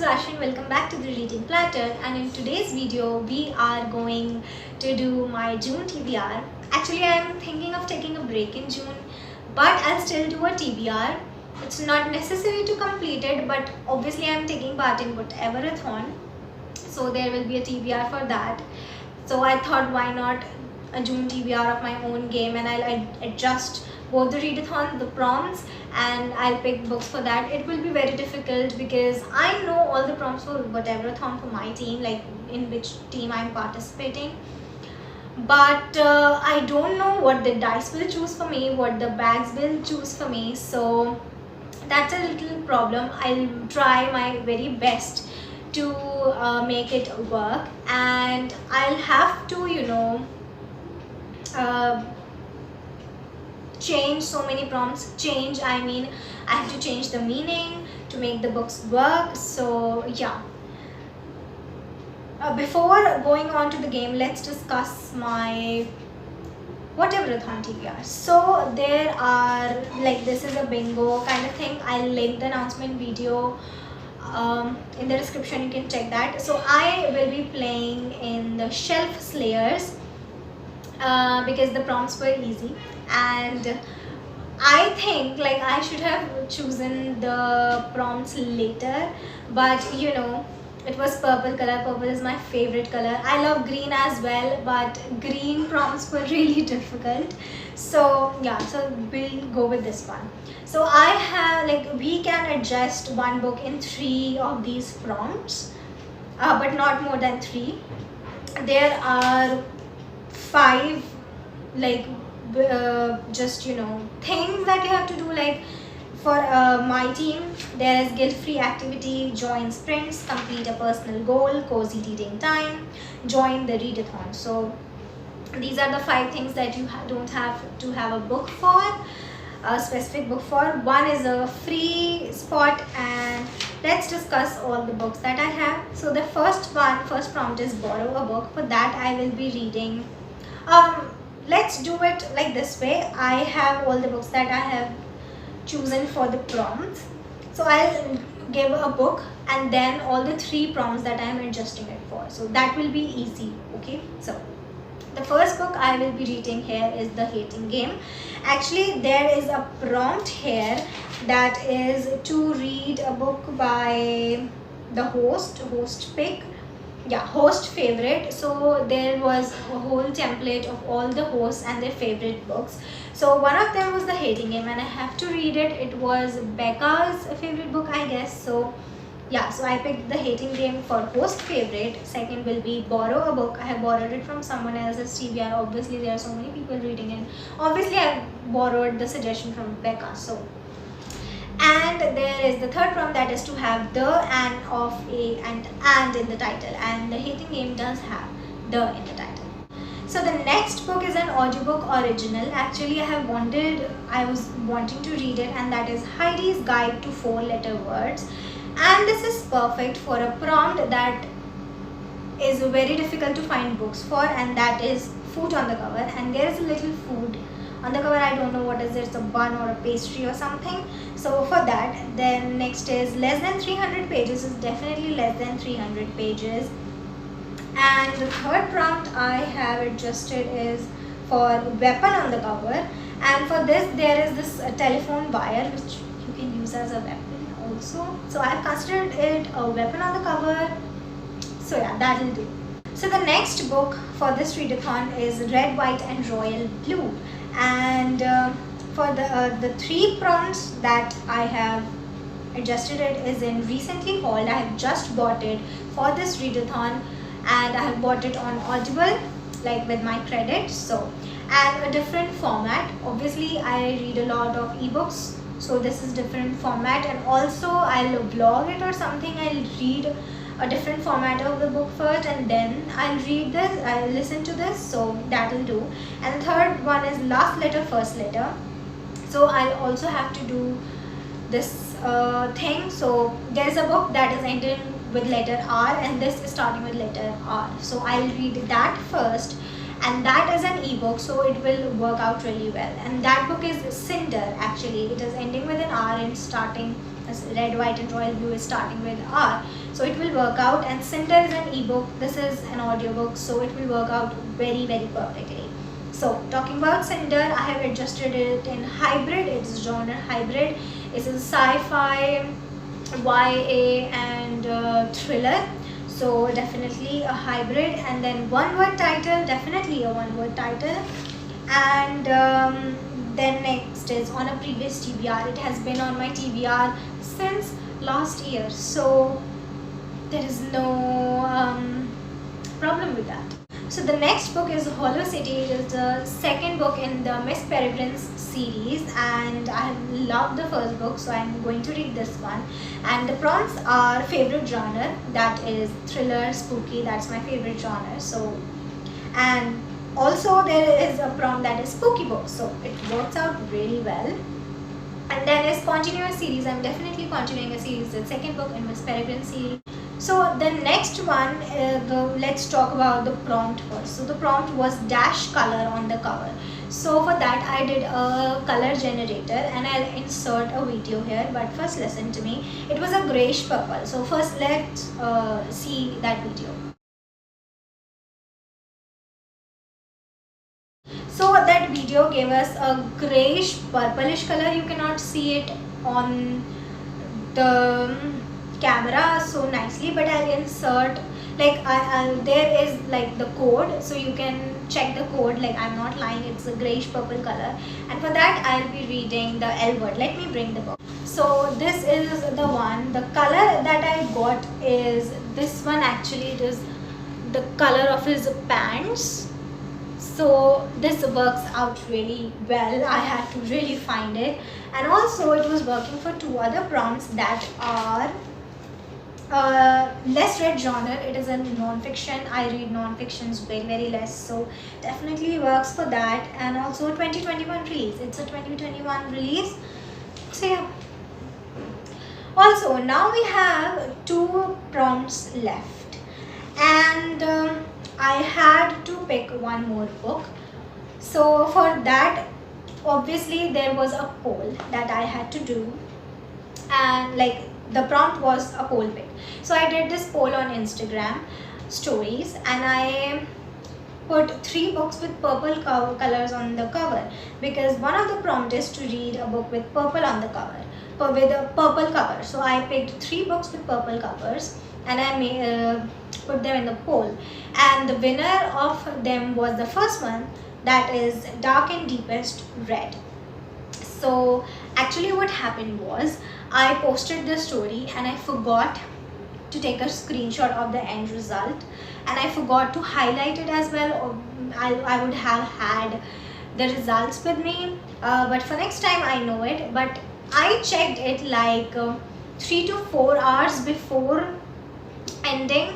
Ashwin. Welcome back to the Reading Platter, and in today's video we are going to do my June TBR. Actually, I am thinking of taking a break in June, but I'll still do a TBR. It's not necessary to complete it, but obviously I am taking part in Whatever-athon, so there will be a TBR for that. So I thought, why not a June TBR of my own game, and I'll adjust both the readathon, the prompts, and I'll pick books for that. It will be very difficult because I know all the prompts for Whatever-athon for my team, like in which team I'm participating, but I don't know what the dice will choose for me, what the bags will choose for me, so that's a little problem. I'll try my very best to make it work, and I'll have to, change so many prompts. I mean, I have to change the meaning to make the books work. So yeah, before going on to the game, let's discuss my Whatever-athon TBR. So there are, like, this is a bingo kind of thing. I'll link the announcement video in the description, you can check that. So I will be playing in the Shelf Slayers because the prompts were easy, and I think like I should have chosen the prompts later, but it was purple color. Purple is my favorite color. I love green as well, but green prompts were really difficult. So yeah, so we'll go with this one. So I have, like, we can adjust one book in 3 of these prompts, but not more than 3. There are 5, like, just things that you have to do. Like for my team, there is guilt-free activity, join sprints, complete a personal goal, cozy reading time, join the readathon. So these are the 5 things that you don't have to have a book for, a specific book for. One is a free spot, and let's discuss all the books that I have. So the first prompt is borrow a book. For that I will be reading, let's do it like this way. I have all the books that I have chosen for the prompts, so I'll give a book and then all the 3 prompts that I am adjusting it for, so that will be easy. Okay, so the first book I will be reading here is The Hating Game. Actually, there is a prompt here that is to read a book by the host pick. Yeah, host favorite. So there was a whole template of all the hosts and their favorite books. So one of them was The Hating Game, and I have to read it. It was Becca's favorite book, I guess. So yeah, so I picked The Hating Game for host favorite. Second will be Borrow a Book. I have borrowed it from someone else's TBR. Obviously there are so many people reading it. Obviously I borrowed the suggestion from Becca. So, and there is the third prompt, that is to have the, and, of, a, and in the title, and The Hating Game does have the in the title. So the next book is an audiobook original. Actually I was wanting to read it, and that is Heidi's Guide to 4-Letter Words, and this is perfect for a prompt that is very difficult to find books for, and that is food on the cover. And there is a little food on the cover. I don't know what is it. It's a bun or a pastry or something. So for that, then next is less than 300 pages. Is definitely less than 300 pages. And the third prompt I have adjusted is for weapon on the cover, and for this there is this telephone wire which you can use as a weapon also. So I have considered it a weapon on the cover. So yeah, that will do. So the next book for this readathon is Red, White and Royal Blue, and for the 3 prompts that I have adjusted it is in recently hauled. I have just bought it for this readathon, and I have bought it on Audible, like with my credits. So, and a different format. Obviously I read a lot of ebooks, so this is different format, and also I'll vlog it or something. I'll read a different format of the book first, and then I'll read this, I'll listen to this, so that will do. And the third one is Last Letter, First Letter. So I'll also have to do this thing. So there is a book that is ending with letter R, and this is starting with letter R. So I'll read that first, and that is an ebook, so it will work out really well. And that book is Cinder. Actually, it is ending with an R and starting as Red, White and Royal Blue is starting with R. so it will work out. And Cinder is an ebook, this is an audiobook, so it will work out very perfectly. So talking about Cinder, I have adjusted it in hybrid. It's genre hybrid. It's a sci-fi, YA and thriller, so definitely a hybrid. And then one word title, definitely a one word title. And then next is on a previous TBR. It has been on my TBR since last year, so there is no problem with that. So the next book is Hollow City. It is the second book in the Miss Peregrine's series, and I love the first book, so I'm going to read this one. And the prompts are favorite genre, that is thriller, spooky, that's my favorite genre. So, and also there is a prompt that is spooky book, so it works out really well. And then is continuous series. I'm definitely continuing a series, the second book in Miss Peregrine series. So the next one, let's talk about the prompt first. So the prompt was dash color on the cover. So for that I did a color generator, and I'll insert a video here, but first listen to me. It was a grayish purple. So first let's see that video. So that video gave us a grayish purplish color. You cannot see it on the camera so nicely, but I'll insert, like there is like the code, so you can check the code. Like I'm not lying, it's a grayish purple color, and for that I'll be reading the L word. Let me bring the book. So this is the one. The color that I got is this one. Actually it is the color of his pants, so this works out really well. I had to really find it. And also it was working for two other prompts that are less read genre. It is a non-fiction. I read non-fictions very less, so definitely works for that. And also 2021 release. It's a 2021 release, so yeah. Also now we have two prompts left, and I had to pick one more book. So for that, obviously there was a poll that I had to do, and like the prompt was a poll pick. So I did this poll on Instagram stories, and I put 3 books with purple colors on the cover, because one of the prompts is to read a book with purple on the cover, with a purple cover. So I picked 3 books with purple covers, and I put them in the poll, and the winner of them was the first one, that is Dark and Deepest Red. So actually what happened was, I posted the story and I forgot to take a screenshot of the end result, and I forgot to highlight it as well. I would have had the results with me, but for next time I know it. But I checked it like 3 to 4 hours before ending,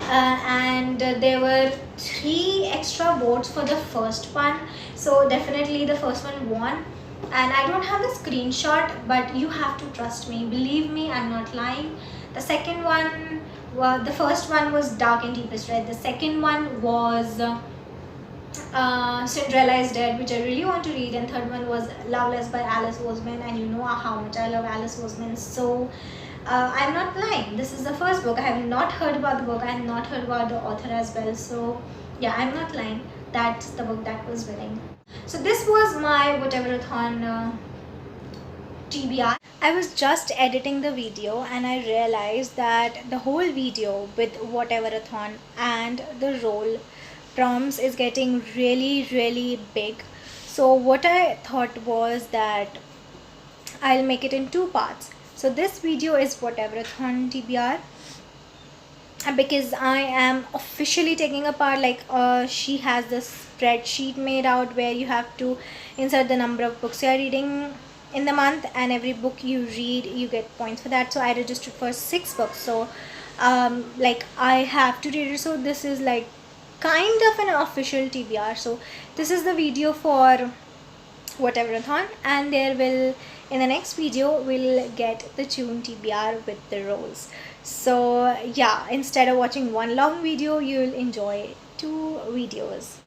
and there were 3 extra votes for the first one, so definitely the first one won. And I don't have the screenshot, but you have to trust me, believe me, I'm not lying. The second one, the first one was Dark and Deepest Red. The second one was Cinderella is Dead, which I really want to read. And third one was Loveless by Alice Oseman, and you know how much I love Alice Oseman. So I'm not lying, this is the first book. I have not heard about the book, I have not heard about the author as well. So yeah, I'm not lying, that's the book that was winning. So this was my Whatever-athon TBR. I was just editing the video and I realized that the whole video with Whatever-athon and the role prompts is getting really big. So what I thought was that I'll make it in 2 parts. So this video is Whatever-athon TBR, because I am officially taking a part. Like she has this spreadsheet made out where you have to insert the number of books you are reading in the month, and every book you read you get points for that. So I registered for 6 books, so like I have to read it. So this is like kind of an official TBR. So this is the video for Whatever-athon, and there will, in the next video we'll get the June TBR with the roles. So yeah, instead of watching one long video, you'll enjoy 2 videos.